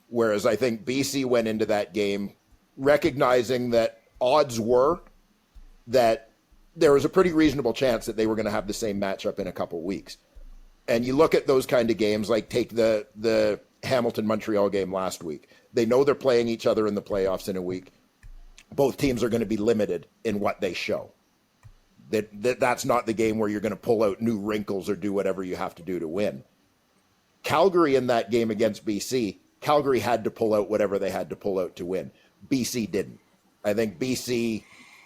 Whereas I think BC went into that game recognizing that odds were that there was a pretty reasonable chance that they were going to have the same matchup in a couple weeks. And you look at those kind of games, like take the Hamilton-Montreal game last week. They know they're playing each other in the playoffs in a week. Both teams are going to be limited in what they show. That's not the game where you're going to pull out new wrinkles or do whatever you have to do to win. Calgary in that game against BC, Calgary had to pull out whatever they had to pull out to win. BC didn't. I think BC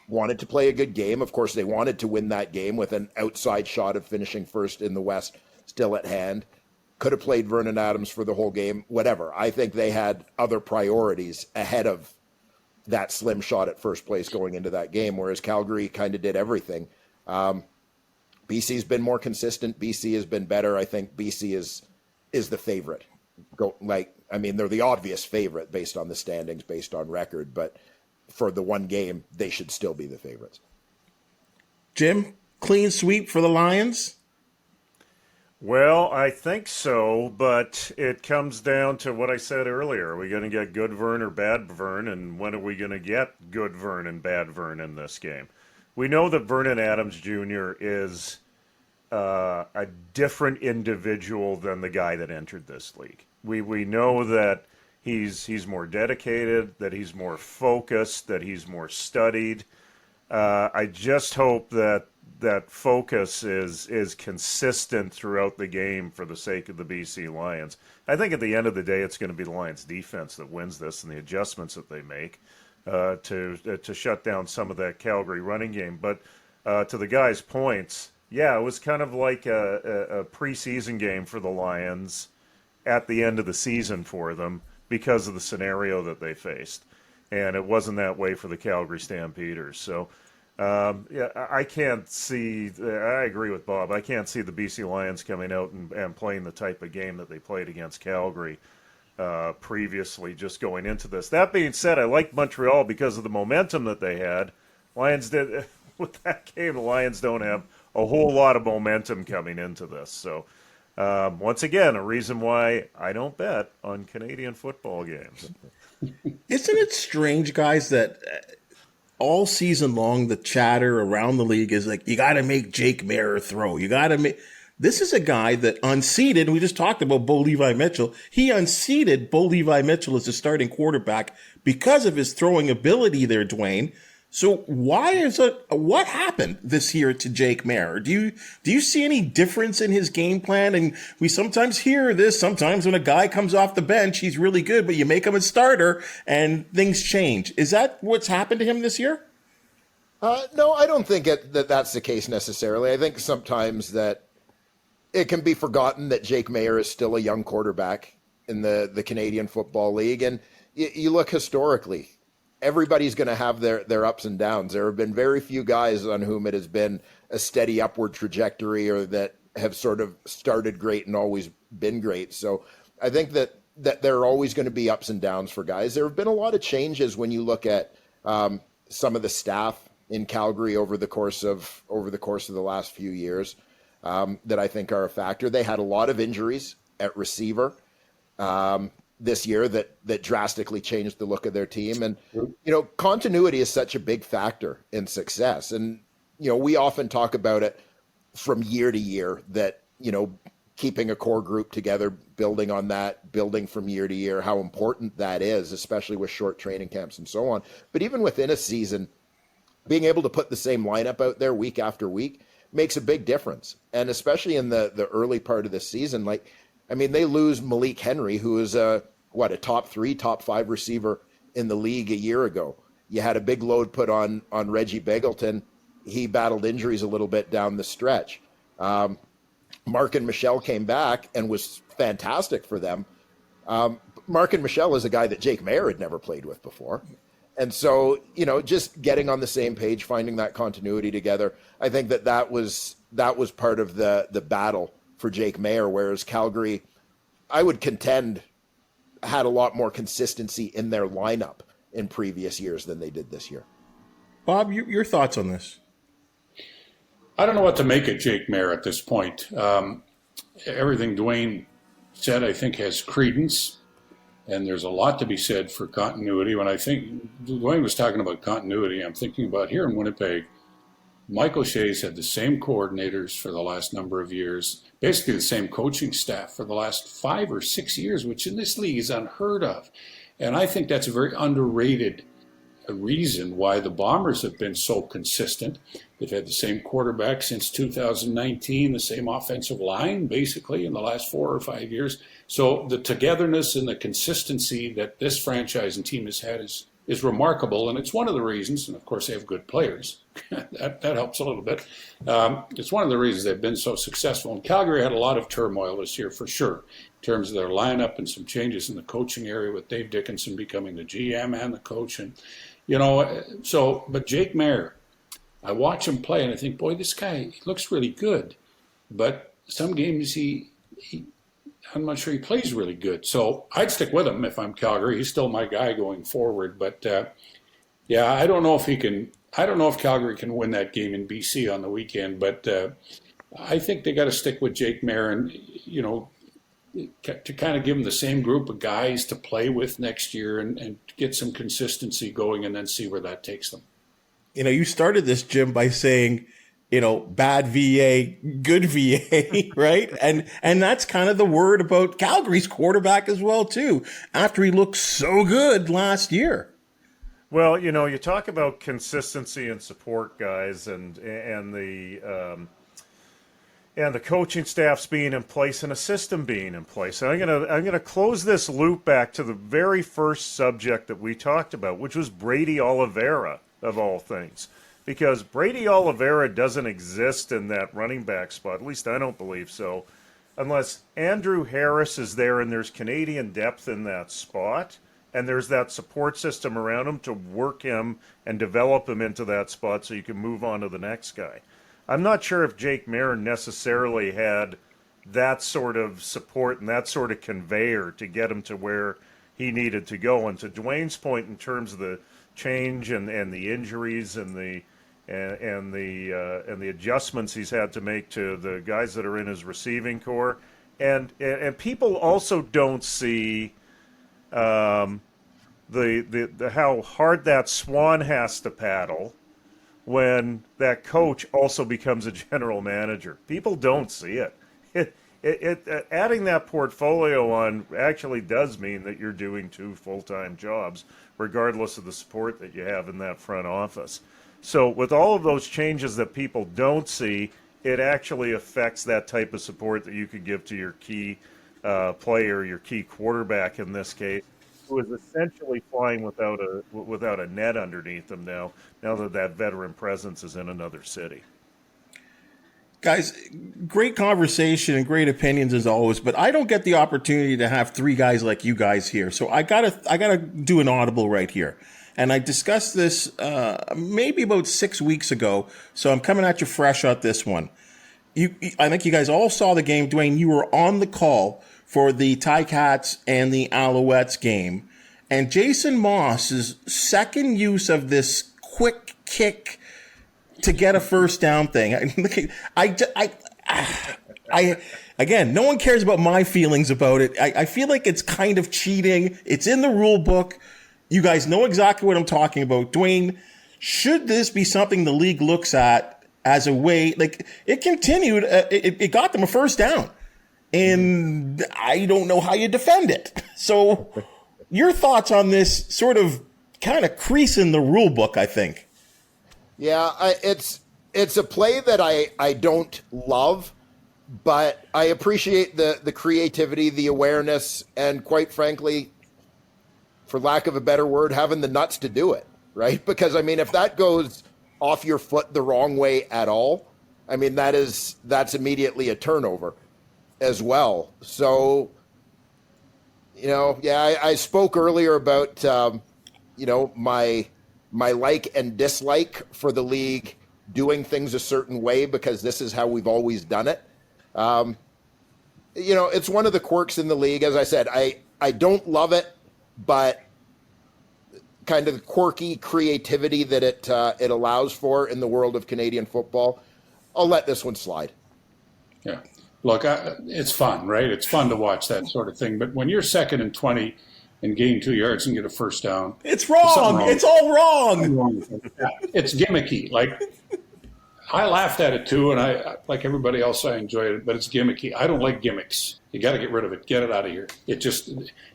wanted to play a good game. Of course, they wanted to win that game with an outside shot of finishing first in the West still at hand. Could have played Vernon Adams for the whole game, whatever. I think they had other priorities ahead of that slim shot at first place going into that game, whereas Calgary kind of did everything. BC's been more consistent. BC has been better. I think BC is the favorite. They're the obvious favorite based on the standings, based on record, but for the one game, they should still be the favorites. Jim, clean sweep for the Lions? Well, I think so, but it comes down to what I said earlier. Are we going to get good Vern or bad Vern, and when are we going to get good Vern and bad Vern in this game? We know that Vernon Adams Jr. is a different individual than the guy that entered this league. We know that he's more dedicated, that he's more focused, that he's more studied. I just hope that focus is consistent throughout the game for the sake of the BC Lions. I think at the end of the day, it's going to be the Lions defense that wins this and the adjustments that they make to shut down some of that Calgary running game. But to the guys' points, yeah, it was kind of like a preseason game for the Lions at the end of the season for them because of the scenario that they faced. And it wasn't that way for the Calgary Stampeders. So, I can't see – I agree with Bob. I can't see the BC Lions coming out and playing the type of game that they played against Calgary previously, just going into this. That being said, I like Montreal because of the momentum that they had. Lions did – with that game, the Lions don't have a whole lot of momentum coming into this. So, once again, a reason why I don't bet on Canadian football games. Isn't it strange, guys, that all season long the chatter around the league is like, you got to make Jake Maier throw. You got to make. This is a guy that unseated. We just talked about Bo Levi Mitchell. He unseated Bo Levi Mitchell as the starting quarterback because of his throwing ability there, Duane. So what happened this year to Jake Maier? Do you see any difference in his game plan? And we sometimes hear this. Sometimes when a guy comes off the bench, he's really good, but you make him a starter and things change. Is that what's happened to him this year? No, I don't think that's the case necessarily. I think sometimes that it can be forgotten that Jake Maier is still a young quarterback in the Canadian Football League. And you look historically, everybody's going to have their ups and downs. There have been very few guys on whom it has been a steady upward trajectory or that have sort of started great and always been great. So I think that there are always going to be ups and downs for guys. There have been a lot of changes when you look at some of the staff in Calgary over the course of the last few years that I think are a factor. They had a lot of injuries at receiver this year that drastically changed the look of their team. And, continuity is such a big factor in success. And, we often talk about it from year to year that, keeping a core group together, building on that, building from year to year, how important that is, especially with short training camps and so on. But even within a season, being able to put the same lineup out there week after week makes a big difference. And especially in the early part of the season, they lose Malik Henry, who is a top 3, top 5 receiver in the league a year ago. You had a big load put on Reggie Begelton. He battled injuries a little bit down the stretch. Mark and Michelle came back and was fantastic for them. Mark and Michelle is a guy that Jake Maier had never played with before. And so, just getting on the same page, finding that continuity together, I think that was part of the battle for Jake Maier, whereas Calgary, I would contend, had a lot more consistency in their lineup in previous years than they did this year. Bob, your thoughts on this? I don't know what to make of Jake Maier at this point. Everything Duane said, I think has credence. And there's a lot to be said for continuity. When I think Duane was talking about continuity, I'm thinking about here in Winnipeg, Mike O'Shea's had the same coordinators for the last number of years, basically the same coaching staff for the last 5 or 6 years, which in this league is unheard of. And I think that's a very underrated reason why the Bombers have been so consistent. They've had the same quarterback since 2019, the same offensive line basically in the last 4 or 5 years. So the togetherness and the consistency that this franchise and team has had is remarkable, and it's one of the reasons, and of course they have good players, that helps a little bit. It's one of the reasons they've been so successful. And Calgary had a lot of turmoil this year for sure, in terms of their lineup and some changes in the coaching area with Dave Dickinson becoming the GM and the coach. And, but Jake Maier, I watch him play and I think, boy, this guy, he looks really good. But some games I'm not sure he plays really good. So I'd stick with him if I'm Calgary. He's still my guy going forward. But, I don't know if Calgary can win that game in BC on the weekend. But I think they got to stick with Jake Maier and, to kind of give them the same group of guys to play with next year and get some consistency going and then see where that takes them. You started this, Jim, by saying, bad VA, good VA, right? And that's kind of the word about Calgary's quarterback as well, too, after he looked so good last year. Well, you talk about consistency and support, guys, and the coaching staff's being in place and a system being in place. And I'm gonna close this loop back to the very first subject that we talked about, which was Brady Oliveira, of all things. Because Brady Oliveira doesn't exist in that running back spot, at least I don't believe so, unless Andrew Harris is there and there's Canadian depth in that spot, and there's that support system around him to work him and develop him into that spot so you can move on to the next guy. I'm not sure if Jake Maier necessarily had that sort of support and that sort of conveyor to get him to where he needed to go. And to Duane's point, in terms of the change and the injuries and the adjustments he's had to make to the guys that are in his receiving core, and people also don't see the how hard that swan has to paddle when that coach also becomes a general manager. People don't see it. Adding that portfolio on actually does mean that you're doing 2 full-time jobs, regardless of the support that you have in that front office. So with all of those changes that people don't see, it actually affects that type of support that you could give to your key player, your key quarterback in this case, who is essentially flying without a net underneath them now that veteran presence is in another city. Guys, great conversation and great opinions as always, but I don't get the opportunity to have 3 guys like you guys here. So I gotta do an audible right here. And I discussed this maybe about 6 weeks ago, so I'm coming at you fresh on this one. I think you guys all saw the game. Duane, you were on the call for the Ticats and the Alouettes game. And Jason Moss's second use of this quick kick to get a first down thing. Again, no one cares about my feelings about it. I feel like it's kind of cheating. It's in the rule book. You guys know exactly what I'm talking about. Duane, should this be something the league looks at as a way, like it continued, it got them a first down. And I don't know how you defend it. So your thoughts on this sort of kind of crease in the rule book, I think. Yeah, it's a play that I don't love, but I appreciate the creativity, the awareness, and quite frankly, for lack of a better word, having the nuts to do it, right? Because, I mean, if that goes off your foot the wrong way at all, I mean, that's immediately a turnover as well. So, I spoke earlier about, my like and dislike for the league doing things a certain way because this is how we've always done it. It's one of the quirks in the league. As I said, I don't love it, but kind of the quirky creativity that it allows for in the world of Canadian football, I'll let this one slide. Yeah. look, it's fun, right? It's fun to watch that sort of thing. But when you're 2nd and 20 and gain 2 yards and get a first down, it's wrong. It's all wrong. It's gimmicky. Like, I laughed at it too, and I, like everybody else, I enjoyed it, but it's gimmicky. I don't like gimmicks. You got to get rid of it. Get it out of here.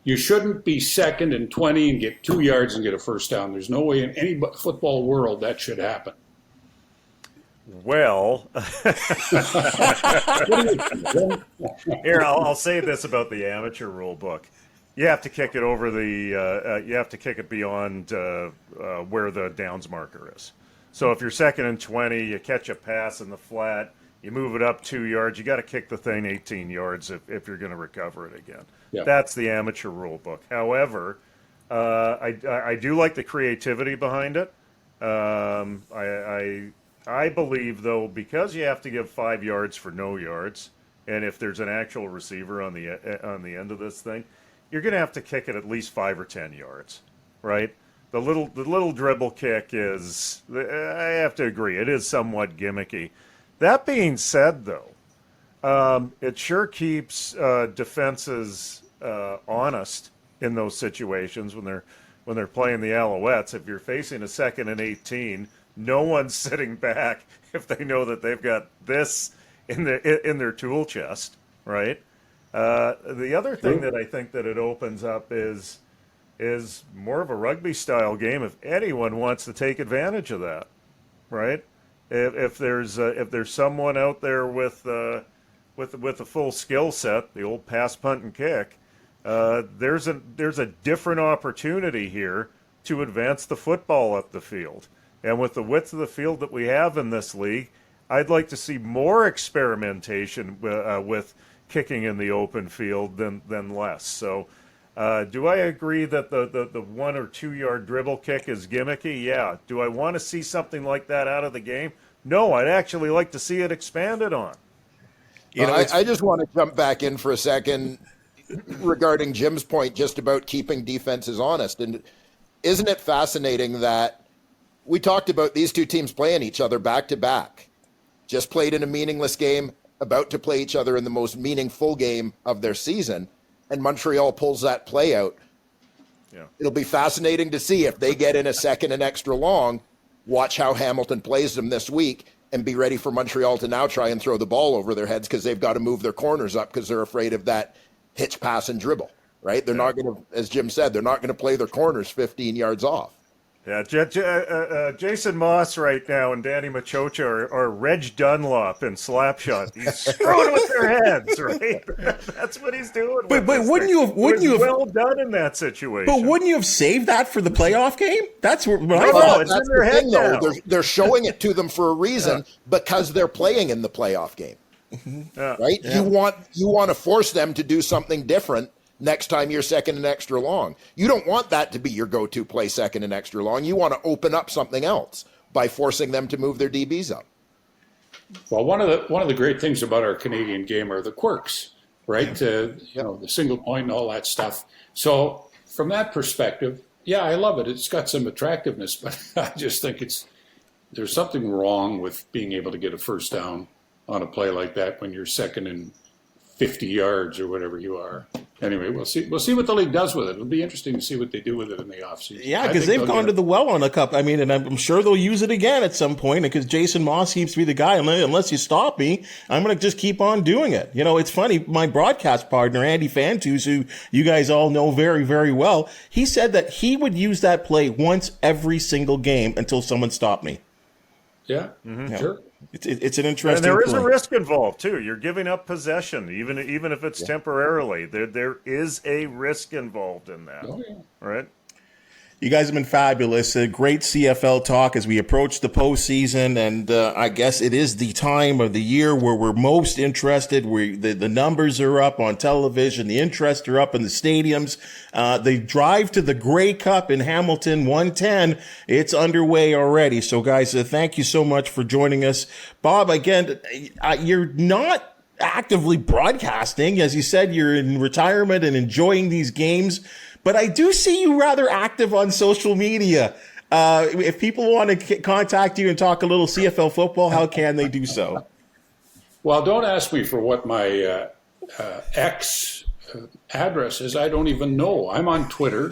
You shouldn't be 2nd and 20 and get 2 yards and get a first down. There's no way in any football world that should happen. Well, here I'll say this about the amateur rule book: you have to kick it over you have to kick it beyond where the downs marker is. So if you're 2nd and 20, you catch a pass in the flat, you move it up 2 yards, you got to kick the thing 18 yards if you're going to recover it again. Yeah. That's the amateur rule book. However, I do like the creativity behind it. I believe, though, because you have to give 5 yards for no yards, and if there's an actual receiver on the end of this thing, you're going to have to kick it at least 5 or 10 yards, right? The little dribble kick is, I have to agree, it is somewhat gimmicky. That being said, though, it sure keeps defenses honest in those situations when they're playing the Alouettes. If you're facing a 2nd and 18, no one's sitting back if they know that they've got this in their tool chest, right? The other thing that I think that it opens up is more of a rugby style game if anyone wants to take advantage of that, right? If there's someone out there with a full skill set, the old pass, punt, and kick, there's a different opportunity here to advance the football up the field. And with the width of the field that we have in this league, I'd like to see more experimentation with kicking in the open field than less. So do I agree that the 1 or 2 yard dribble kick is gimmicky? Yeah. Do I want to see something like that out of the game? No, I'd actually like to see it expanded on. I just want to jump back in for a second regarding Jim's point just about keeping defenses honest. And isn't it fascinating that we talked about these two teams playing each other back to back, just played in a meaningless game, about to play each other in the most meaningful game of their season, and Montreal pulls that play out. Yeah. It'll be fascinating to see if they get in a 2nd and extra long, watch how Hamilton plays them this week, and be ready for Montreal to now try and throw the ball over their heads because they've got to move their corners up because they're afraid of that hitch, pass, and dribble, right? They're not going to, as Jim said, they're not going to play their corners 15 yards off. Yeah, Jason Moss right now and Danny Machocha are Reg Dunlop in Slapshot. He's screwing with their heads, right? That's what he's doing. But wouldn't you have well done in that situation? But wouldn't you have saved that for the playoff game? That's what it's in their head now. They're showing it to them for a reason because they're playing in the playoff game, right? Yeah. You want to force them to do something different next time you're 2nd and extra long. You don't want that to be your go-to play 2nd and extra long. You want to open up something else by forcing them to move their DBs up. Well, one of the great things about our Canadian game are the quirks, right? The single point and all that stuff. So from that perspective, yeah, I love it. It's got some attractiveness, but I just think there's something wrong with being able to get a first down on a play like that when you're 2nd and 50 yards or whatever you are. Anyway, we'll see what the league does with it. It'll be interesting to see what they do with it in the offseason. Yeah, because they've gone to the well on a couple. I mean, and I'm sure they'll use it again at some point because Jason Moss seems to be the guy. Unless you stop me, I'm going to just keep on doing it. You know, it's funny. My broadcast partner, Andy Fantus, who you guys all know very, very well, he said that he would use that play once every single game until someone stopped me. Yeah, sure. It's an interesting. And there is point. a risk involved too. You're giving up possession, even if it's temporarily. There is a risk involved in that, right? You guys have been fabulous. Great CFL talk as we approach the postseason, and I guess it is the time of the year where we're most interested. The numbers are up on television, the interests are up in the stadiums. The drive to the Grey Cup in Hamilton 110, it's underway already. So, guys, thank you so much for joining us. Bob, again, you're not actively broadcasting. As you said, you're in retirement and enjoying these games. But I do see you rather active on social media. If people want to contact you and talk a little CFL football, how can they do so? Well, don't ask me for what my X address is. I don't even know. I'm on Twitter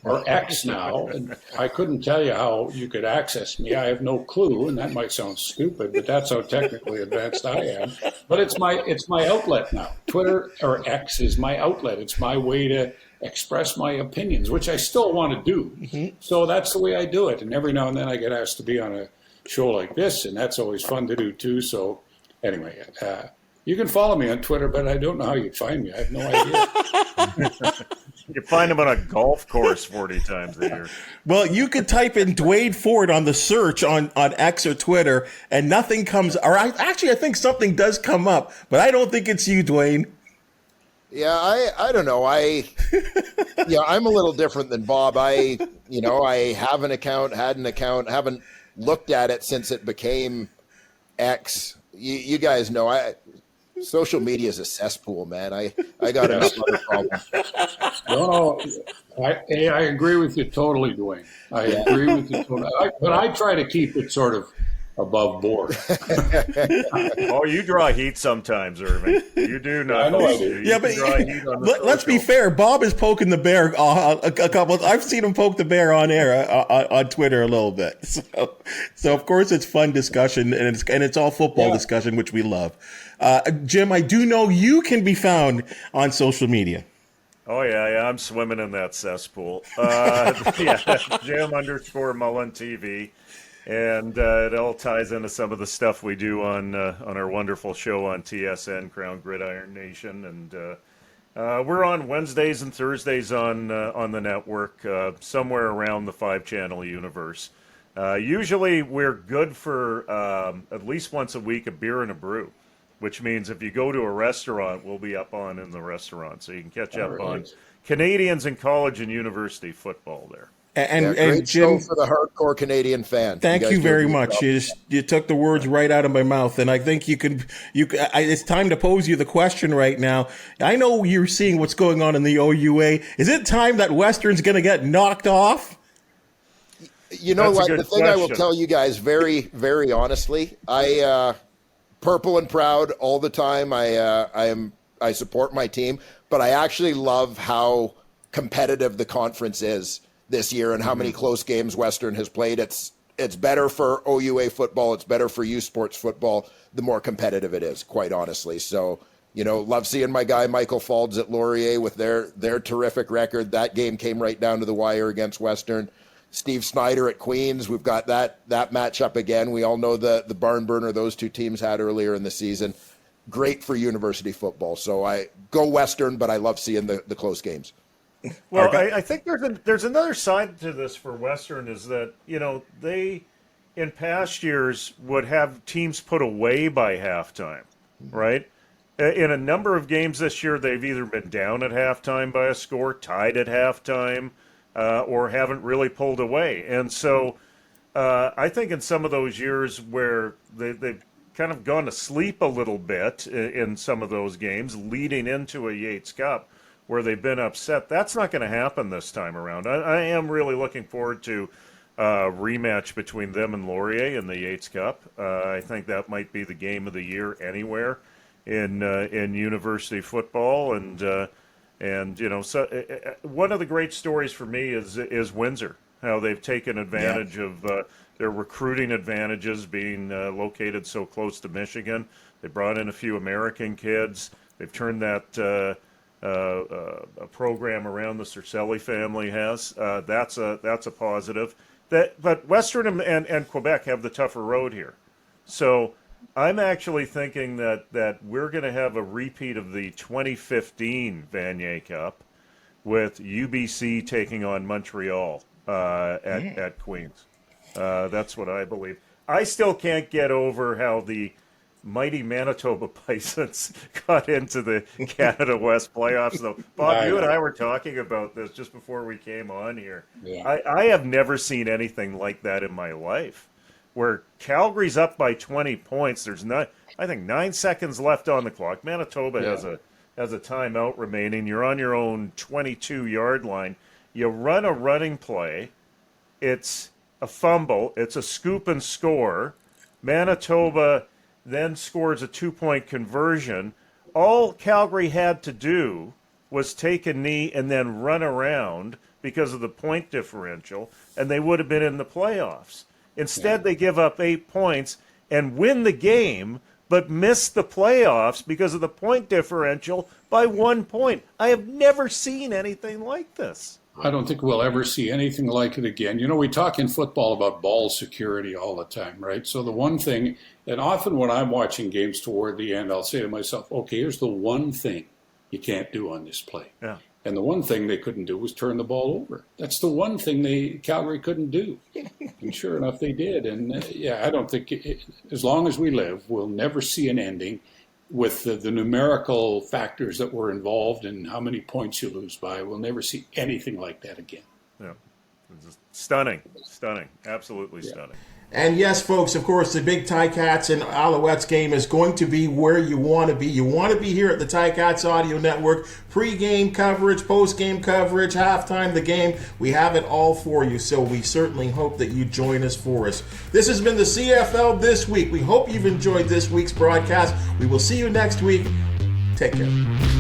or X now, and I couldn't tell you how you could access me. I have no clue, and that might sound stupid, but that's how technically advanced I am. But it's my outlet now. Twitter or X is my outlet. It's my way to express my opinions, which I still want to do. Mm-hmm. So that's the way I do it. And every now and then I get asked to be on a show like this, and that's always fun to do too. So anyway, you can follow me on Twitter, but I don't know how you find me. I have no idea. You find him on a golf course 40 times a year. Well, you could type in Duane Ford on the search on X or Twitter, and nothing comes. Or I think something does come up, but I don't think it's you, Duane. Yeah, I don't know. I'm a little different than Bob. I have an account, had an account, haven't looked at it since it became X. You guys know social media is a cesspool, man. I got enough other problems. No, I agree with you totally, Duane. I agree with you totally. But I try to keep it sort of above board. Oh, you draw heat sometimes, Irving. You do not. I know I do. Yeah, but let's be fair. Bob is poking the bear a couple. I've seen him poke the bear on air on Twitter a little bit. So of course it's fun discussion, and it's all football discussion, which we love. Jim, I do know you can be found on social media. Oh, yeah, I'm swimming in that cesspool. Jim_Mullin TV. And it all ties into some of the stuff we do on our wonderful show on TSN, Crown Gridiron Nation. And we're on Wednesdays and Thursdays on the network, somewhere around the 5-channel universe. Usually we're good for at least once a week a beer and a brew, which means if you go to a restaurant, we'll be up on in the restaurant. So you can catch up on Canadians in college and university football there. And Jim, show for the hardcore Canadian fan. Thank you very much. You took the words right out of my mouth, and I think you can. It's time to pose you the question right now. I know you're seeing what's going on in the OUA. Is it time that Western's going to get knocked off? You know what? The thing I will tell you guys very, very honestly, I purple and proud all the time. I support my team, but I actually love how competitive the conference is this year and how many close games Western has played. It's better for OUA football. It's better for U Sports football, the more competitive it is, quite honestly. So, love seeing my guy Michael Faulds at Laurier with their terrific record. That game came right down to the wire against Western. Steve Snyder at Queens, we've got that matchup again. We all know the barn burner those two teams had earlier in the season. Great for university football. So I go Western, but I love seeing the close games. Well, I think there's another side to this for Western is that, they, in past years, would have teams put away by halftime, right? In a number of games this year, they've either been down at halftime by a score, tied at halftime, or haven't really pulled away. And so I think in some of those years where they've kind of gone to sleep a little bit in some of those games leading into a Yates Cup, where they've been upset. That's not going to happen this time around. I am really looking forward to a rematch between them and Laurier in the Yates Cup. I think that might be the game of the year anywhere in university football. And one of the great stories for me is Windsor, how they've taken advantage of their recruiting advantages being located so close to Michigan. They brought in a few American kids. They've turned that a program around the Cercelli family has. That's a positive. But Western and Quebec have the tougher road here. So I'm actually thinking that we're going to have a repeat of the 2015 Vanier Cup with UBC taking on Montreal at Queens. That's what I believe. I still can't get over how the mighty Manitoba Bisons got into the Canada West playoffs, though. Bob, you and I were talking about this just before we came on here. Yeah. I have never seen anything like that in my life, where Calgary's up by 20 points. There's I think 9 seconds left on the clock. Manitoba has a timeout remaining. You're on your own 22-yard line. You run a running play. It's a fumble. It's a scoop and score. Manitoba then scores a 2-point conversion. All Calgary had to do was take a knee and then run around because of the point differential, and they would have been in the playoffs. Instead, they give up 8 points and win the game, but miss the playoffs because of the point differential by 1 point. I have never seen anything like this. I don't think we'll ever see anything like it again. You know, we talk in football about ball security all the time, right? So the one thing, and often when I'm watching games toward the end, I'll say to myself, okay, here's the one thing you can't do on this play. Yeah. And the one thing they couldn't do was turn the ball over. That's the one thing Calgary couldn't do. And sure enough, they did. And I don't think, as long as we live, we'll never see an ending with the numerical factors that were involved and how many points you lose by. We'll never see anything like that again. Yeah. Stunning. Absolutely stunning. And yes, folks, of course, the big Ticats and Alouettes game is going to be where you want to be. You want to be here at the Ticats Audio Network. Pre-game coverage, post-game coverage, halftime, the game. We have it all for you, so we certainly hope that you join us for us. This has been the CFL This Week. We hope you've enjoyed this week's broadcast. We will see you next week. Take care.